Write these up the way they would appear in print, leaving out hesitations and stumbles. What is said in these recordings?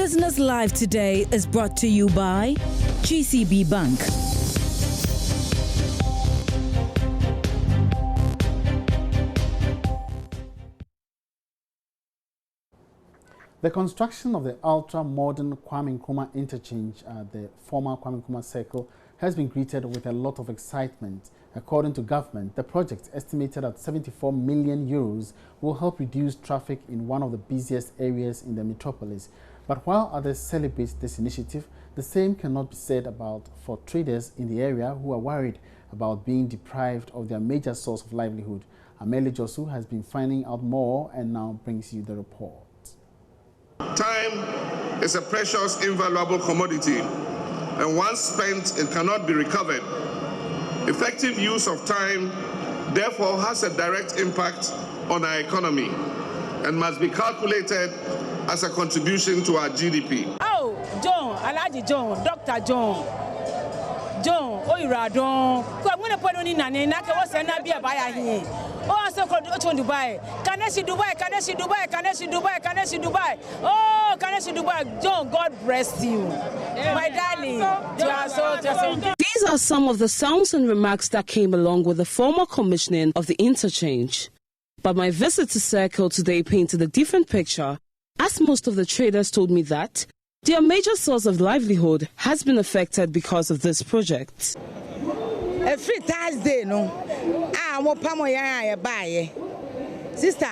Business Live today is brought to you by GCB Bank. The construction of the ultra-modern Kwame Nkrumah Interchange at the former Kwame Nkrumah Circle has been greeted with a lot of excitement. According to government, the project, estimated at 74 million euros, will help reduce traffic in one of the busiest areas in the metropolis. But while others celebrate this initiative, the same cannot be said for traders in the area who are worried about being deprived of their major source of livelihood. Amele Josu has been finding out more and now brings you the report. Time is a precious, invaluable commodity, and once spent, it cannot be recovered. Effective use of time, therefore, has a direct impact on our economy and must be calculated as a contribution to our GDP. Oh, John, Alaji John, Dr. John, Oira John, I'm going to put on in an I was an idea by here. Oh, so called Dubai. Can I see Dubai? Can I see Dubai? Can I see Dubai? Can I see Dubai? Oh, can I see Dubai? John, God bless you. My darling. These are some of the sounds and remarks that came along with the formal commissioning of the interchange. But my visit to Circle today painted a different picture, as most of the traders told me that their major source of livelihood has been affected because of this project. Every Thursday, no. Sister.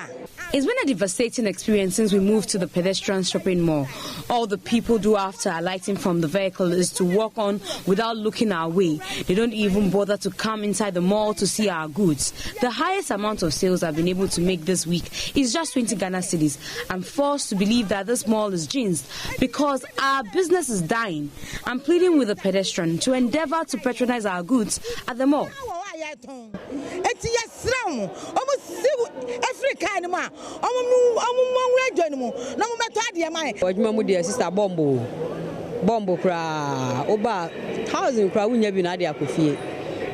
It's been a devastating experience since we moved to the pedestrian shopping mall. All the people do after alighting from the vehicle is to walk on without looking our way. They don't even bother to come inside the mall to see our goods. The highest amount of sales I've been able to make this week is just 20 Ghana cedis. I'm forced to believe that this mall is jinxed because our business is dying. I'm pleading with the pedestrian to endeavor to patronize our goods at the mall. Sister Bombo cra oba thousand cra wunya bi na de akofie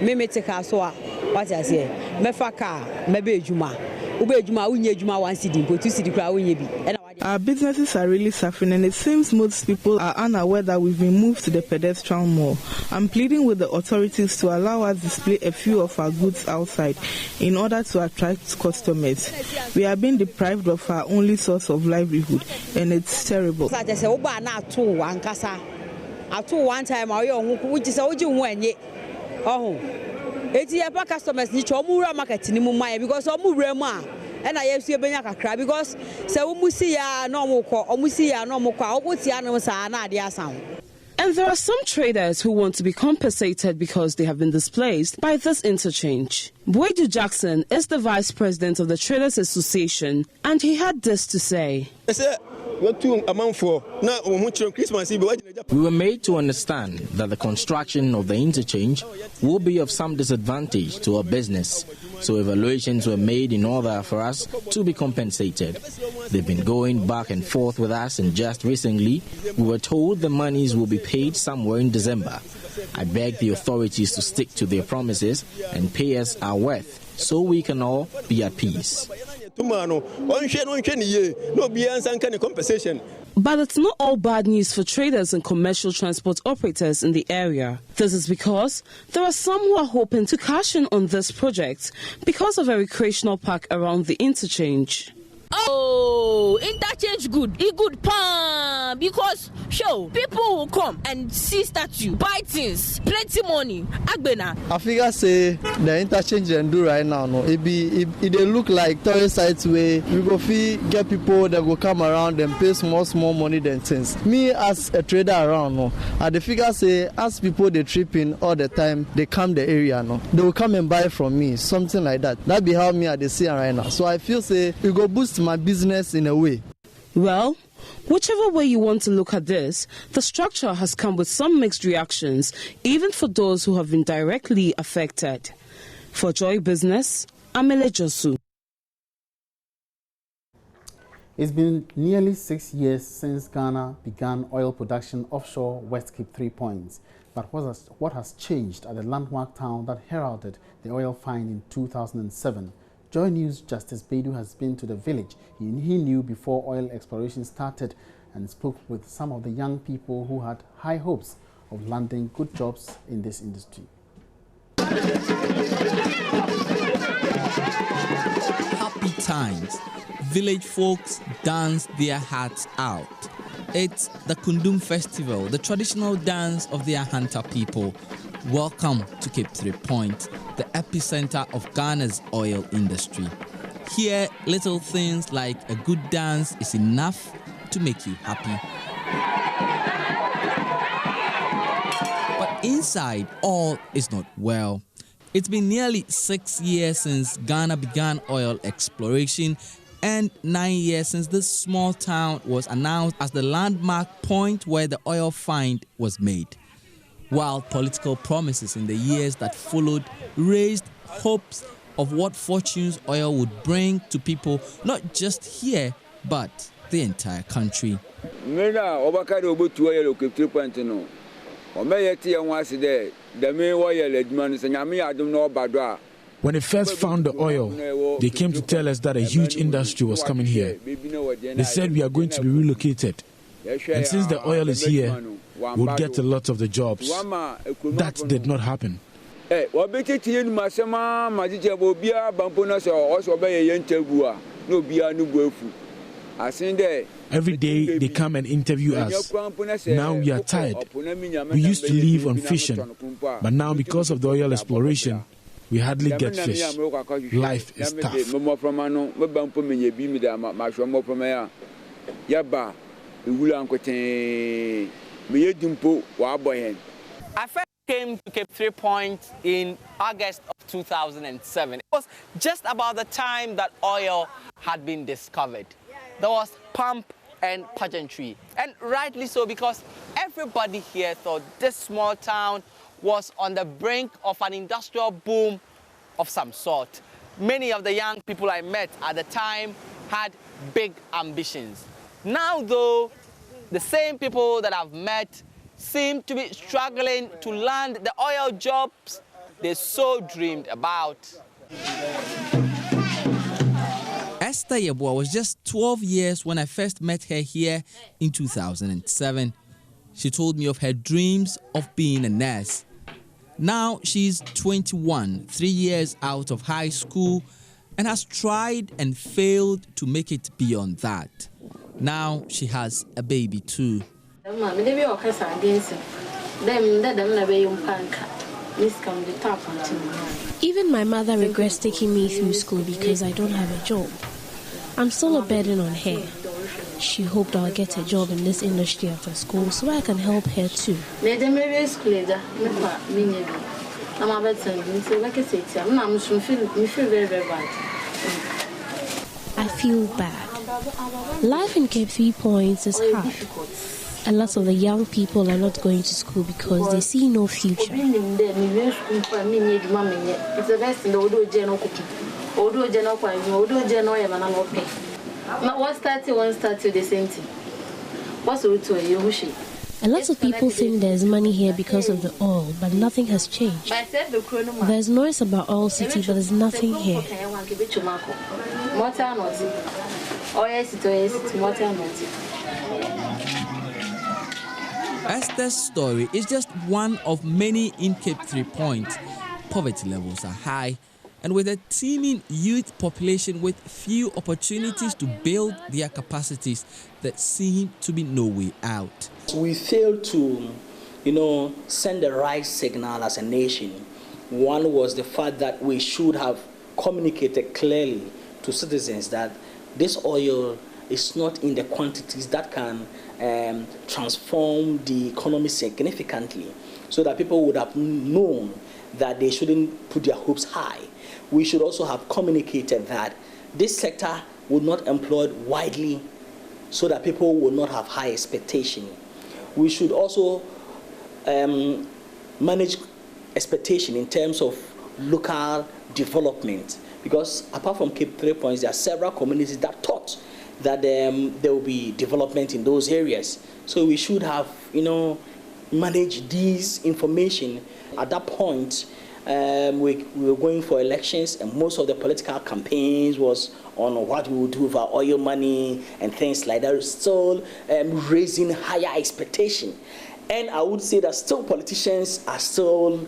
me take her so what I say mefa car mebe ejuma oba ejuma wunya ejuma 1 cedi go 2 cedi cra wunya bi. Our businesses are really suffering, and it seems most people are unaware that we've been moved to the pedestrian mall. I'm pleading with the authorities to allow us display a few of our goods outside in order to attract customers. We are being deprived of our only source of livelihood, and it's terrible. One time which is customers need to market because and I have Benyaka because Musia no Musia no Musia sound. And there are some traders who want to be compensated because they have been displaced by this interchange. Boydu Jackson is the vice president of the Traders Association, and he had this to say. We were made to understand that the construction of the interchange will be of some disadvantage to our business, so evaluations were made in order for us to be compensated. They've been going back and forth with us, and just recently we were told the monies will be paid somewhere in December. I beg the authorities to stick to their promises and pay us our worth so we can all be at peace. But it's not all bad news for traders and commercial transport operators in the area. This is because there are some who are hoping to cash in on this project because of a recreational park around the interchange. Oh, interchange good. It good pan because show people will come and see statue, buy things, plenty money. Agbena. I figure say the interchange and do right now. No, it they look like tourist sites where we go fee get people that go come around and pay small money than things. Me as a trader around, no, I the figure say as people they trip in all the time, they come the area, no, they will come and buy from me, something like that. That be how me I they see right now. So I feel say we go boost my business in a way. Well, whichever way you want to look at this, the structure has come with some mixed reactions, even for those who have been directly affected. For Joy Business, Amele Josu. It's been nearly 6 years since Ghana began oil production offshore West Cape 3 Points. But what has changed at the landmark town that heralded the oil find in 2007? Joy News Justice Bedu has been to the village he knew before oil exploration started and spoke with some of the young people who had high hopes of landing good jobs in this industry. Happy times. Village folks dance their hearts out. It's the Kundum Festival, the traditional dance of the Ahanta people. Welcome to Cape 3 Point, the epicenter of Ghana's oil industry. Here, little things like a good dance is enough to make you happy. But inside, all is not well. It's been nearly 6 years since Ghana began oil exploration and 9 years since this small town was announced as the landmark point where the oil find was made. While political promises in the years that followed raised hopes of what fortunes oil would bring to people, not just here, but the entire country. When they first found the oil, they came to tell us that a huge industry was coming here. They said we are going to be relocated. And since the oil is here, we'll get a lot of the jobs. That did not happen. Every day they come and interview us. Now we are tired. We used to live on fishing, but now because of the oil exploration, we hardly get fish. Life is tough. I first came to Cape 3 Point in August of 2007. It was just about the time that oil had been discovered. There was pomp and pageantry, and rightly so, because everybody here thought this small town was on the brink of an industrial boom of some sort. Many of the young people I met at the time had big ambitions. Now, though, the same people that I've met seem to be struggling to land the oil jobs they so dreamed about. Esther Yeboah was just 12 years when I first met her here in 2007. She told me of her dreams of being a nurse. Now she's 21, 3 years out of high school, and has tried and failed to make it beyond that. Now she has a baby too. Even my mother regrets taking me through school because I don't have a job. I'm still a burden on her. She hoped I'll get a job in this industry after school so I can help her too. I feel bad. Life in Cape 3 Points is hard. A lot of the young people are not going to school because they see no future. A lot of people think there's money here because of the oil, but nothing has changed. There's noise about Oil City, but there's nothing here. Esther's story is just one of many in Cape 3 Point. Poverty levels are high, and with a teeming youth population with few opportunities to build their capacities, there seem to be no way out. We failed to, send the right signal as a nation. One was the fact that we should have communicated clearly to citizens that this oil is not in the quantities that can transform the economy significantly, so that people would have known that they shouldn't put their hopes high. We should also have communicated that this sector would not employ widely, so that people would not have high expectation. We should also manage expectation in terms of local development, because apart from Cape 3 Points, there are several communities that thought that there will be development in those areas. So we should have, managed these information at that point we were going for elections, and most of the political campaigns was on what we would do with our oil money and things like that, still raising higher expectation. And I would say that still politicians are still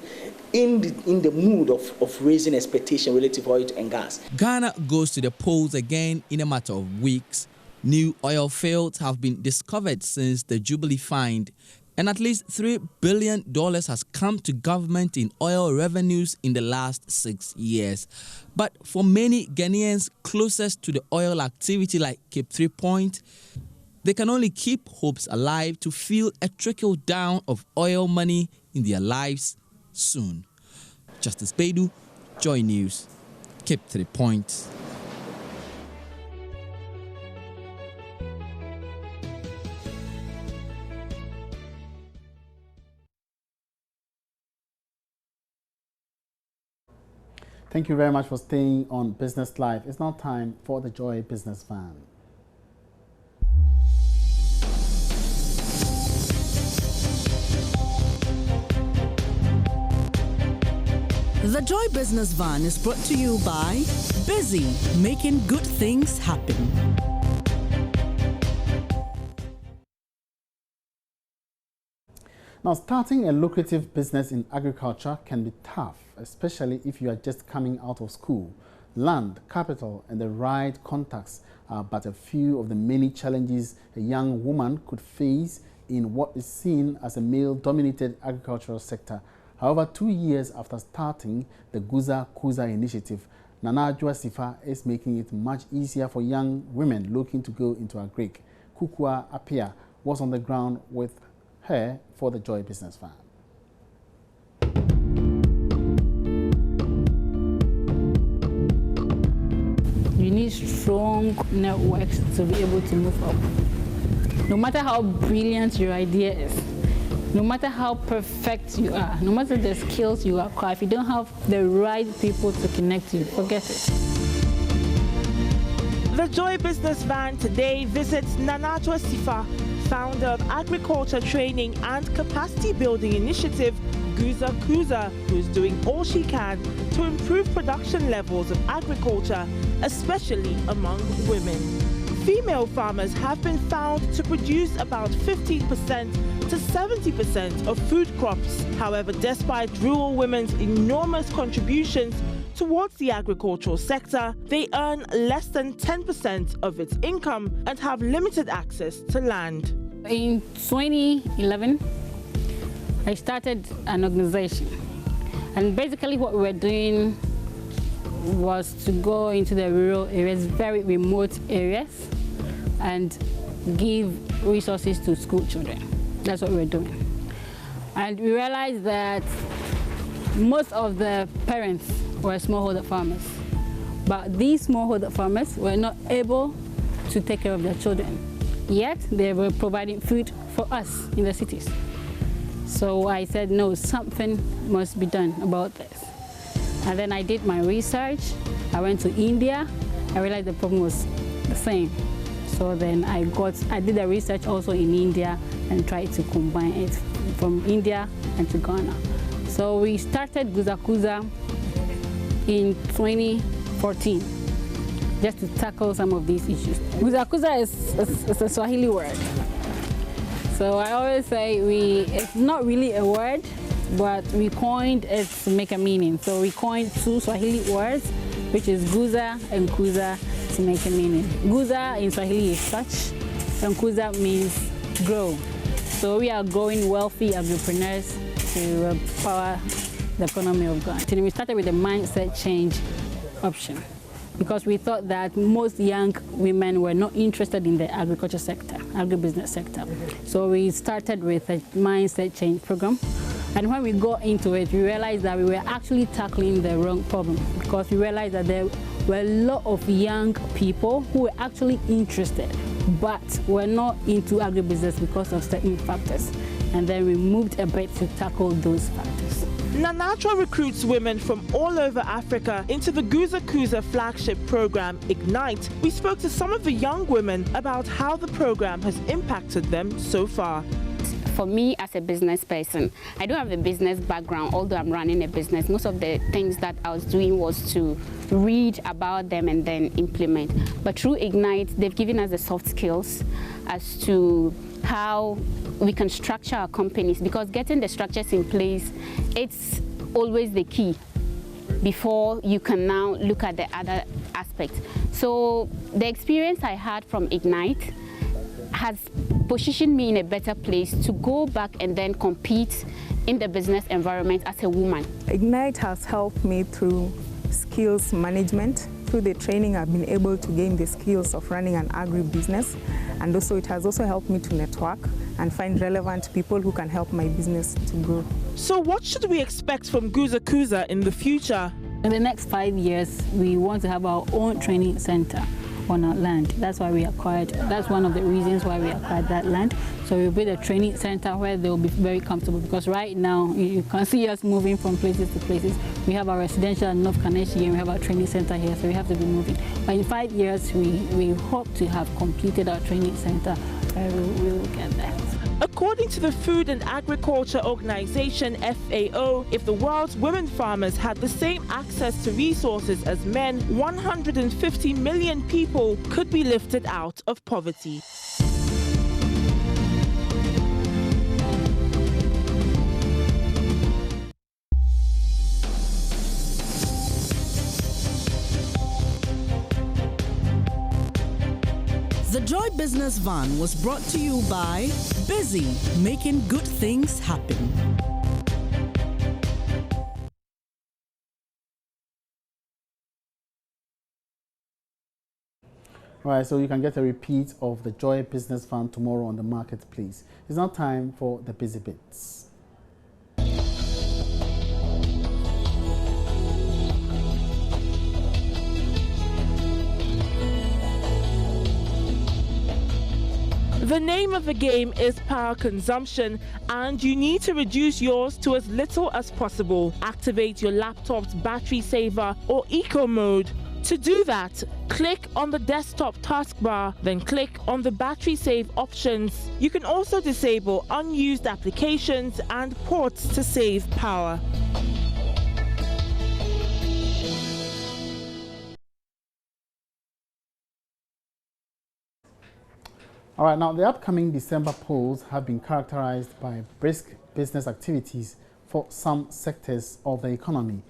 in the mood of raising expectation relative to oil and gas. Ghana goes to the polls again in a matter of weeks. New oil fields have been discovered since the Jubilee find, and at least $3 billion has come to government in oil revenues in the last 6 years. But for many Ghanaians closest to the oil activity like Cape 3 Point, they can only keep hopes alive to feel a trickle down of oil money in their lives soon. Justice Beidou, Joy News, Cape 3 Point. Thank you very much for staying on Business Live. It's now time for the Joy Business Van. The Joy Business Van is brought to you by Busy, making good things happen. Now, starting a lucrative business in agriculture can be tough, especially if you are just coming out of school. Land, capital, and the right contacts are but a few of the many challenges a young woman could face in what is seen as a male-dominated agricultural sector. However, 2 years after starting the Guza Kuza initiative, Nana Adwoa Sifa is making it much easier for young women looking to go into agric. Kukua Apia was on the ground with her for the Joy Business Van. You need strong networks to be able to move up. No matter how brilliant your idea is, no matter how perfect you are, no matter the skills you acquire, if you don't have the right people to connect you, forget it. The Joy Business Van today visits Nana Adwoa Sifa, founder of Agriculture Training and Capacity Building Initiative, Guza Kuza, who's doing all she can to improve production levels of agriculture, especially among women. Female farmers have been found to produce about 15% to 70% of food crops. However, despite rural women's enormous contributions towards the agricultural sector, they earn less than 10% of its income and have limited access to land. In 2011, I started an organization, and basically what we were doing was to go into the rural areas, very remote areas, and give resources to school children. That's what we were doing. And we realized that most of the parents were smallholder farmers, but these smallholder farmers were not able to take care of their children, yet they were providing food for us in the cities. So I said, no, something must be done about this. And then I did my research. I went to India. I realized the problem was the same. So then I did the research also in India and tried to combine it from India and to Ghana. So we started Guza Kuza in 2014 just to tackle some of these issues. Guza Kuza is a Swahili word. So I always say it's not really a word, but we coined it to make a meaning. So we coined two Swahili words, which is Guza and Kuza, to make a meaning. Guza in Swahili is touch, and Kuza means grow. So we are growing wealthy agripreneurs to power the economy of Ghana. So we started with the mindset change option, because we thought that most young women were not interested in the agriculture sector, agribusiness sector. So we started with a mindset change program. And when we got into it, we realized that we were actually tackling the wrong problem, because we realized that there were a lot of young people who were actually interested, but were not into agribusiness because of certain factors. And then we moved a bit to tackle those factors. Nana Adwoa recruits women from all over Africa into the Guza Kuza flagship program, Ignite. We spoke to some of the young women about how the program has impacted them so far. for me as a business person, I don't have a business background, although I'm running a business. Most of the things that I was doing was to read about them and then implement. But through Ignite, they've given us the soft skills as to how we can structure our companies, because getting the structures in place, it's always the key before you can now look at the other aspects. So the experience I had from Ignite has positioned me in a better place to go back and then compete in the business environment as a woman. Ignite has helped me through skills management. Through the training, I've been able to gain the skills of running an agri-business, and also it has also helped me to network and find relevant people who can help my business to grow. So what should we expect from Guza Kuza in the future? In the next 5 years, we want to have our own training center on our land. That's why we acquired, that's one of the reasons why we acquired that land. So we'll build a training center where they'll be very comfortable, because right now you can see us moving from places to places. We have our residential in North Kaneshi and we have our training center here, so we have to be moving. But in 5 years, we hope to have completed our training center where we will get there. According to the Food and Agriculture Organization, FAO, if the world's women farmers had the same access to resources as men, 150 million people could be lifted out of poverty. The Joy Business Van was brought to you by Busy, making good things happen. All right, so you can get a repeat of the Joy Business Van tomorrow on the marketplace. It's now time for the busy bits. The name of the game is power consumption, and you need to reduce yours to as little as possible. Activate your laptop's battery saver or eco mode. To do that, click on the desktop taskbar, then click on the battery save options. You can also disable unused applications and ports to save power. All right, now the upcoming December polls have been characterized by brisk business activities for some sectors of the economy.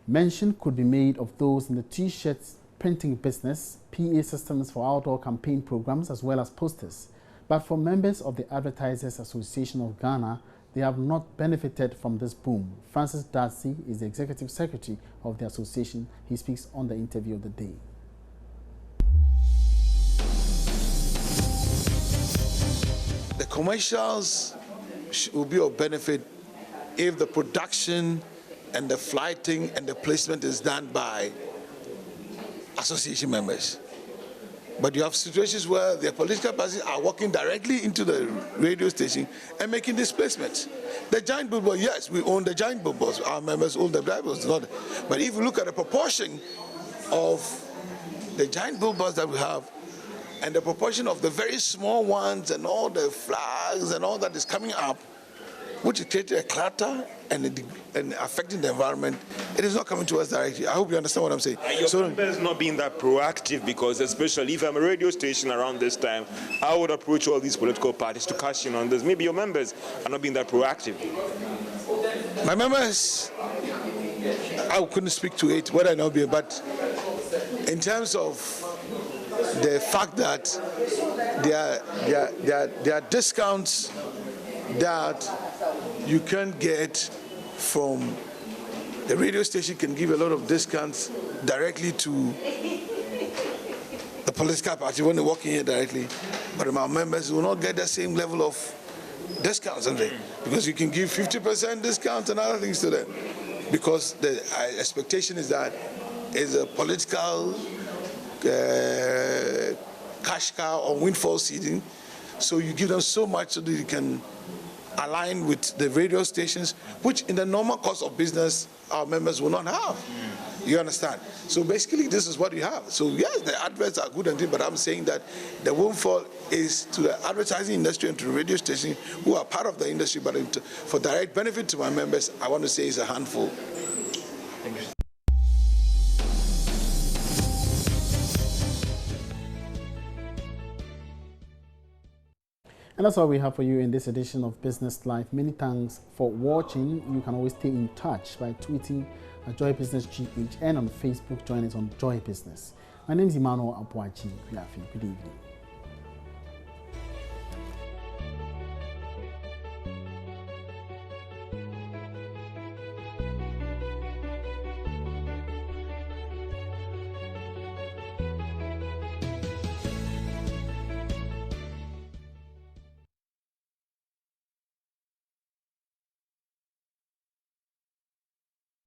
Mention could be made of those in the t-shirts printing business, PA systems for outdoor campaign programs, as well as posters. But for members of the Advertisers Association of Ghana, they have not benefited from this boom. Francis Darcy is the executive secretary of the association. He speaks on the interview of the day. The commercials will be of benefit if the production and the flighting and the placement is done by association members. But you have situations where the political parties are walking directly into the radio station and making these placements. The giant billboard, yes, we own the giant billboards. Our members own the billboards, not. But if you look at the proportion of the giant billboards that we have, and the proportion of the very small ones and all the flags and all that is coming up, which is creating a clutter and affecting the environment, it is not coming to us directly. I hope you understand what I'm saying. Your members not being that proactive, because especially if I'm a radio station around this time, I would approach all these political parties to cash in on this. Maybe your members are not being that proactive. My members, I couldn't speak to it, what I know, but in terms of the fact that there are discounts that you can get from the radio station, can give a lot of discounts directly to the political party when they walk in here directly, but our members will not get the same level of discounts, because you can give 50% discounts and other things to them, because the expectation is that it's a political cash cow or windfall seeding, so you give them so much so that you can align with the radio stations, which in the normal course of business our members will not have. You understand? So basically, this is what you have. So yes, the adverts are good and things, but I'm saying that the windfall is to the advertising industry and to the radio station who are part of the industry, but for direct benefit to my members, I want to say it's a handful. Thank you. And that's all we have for you in this edition of Business Live. Many thanks for watching. You can always stay in touch by tweeting at Joy Business GH and on Facebook. Join us on Joy Business. My name is Emmanuel Abuaji. Good evening.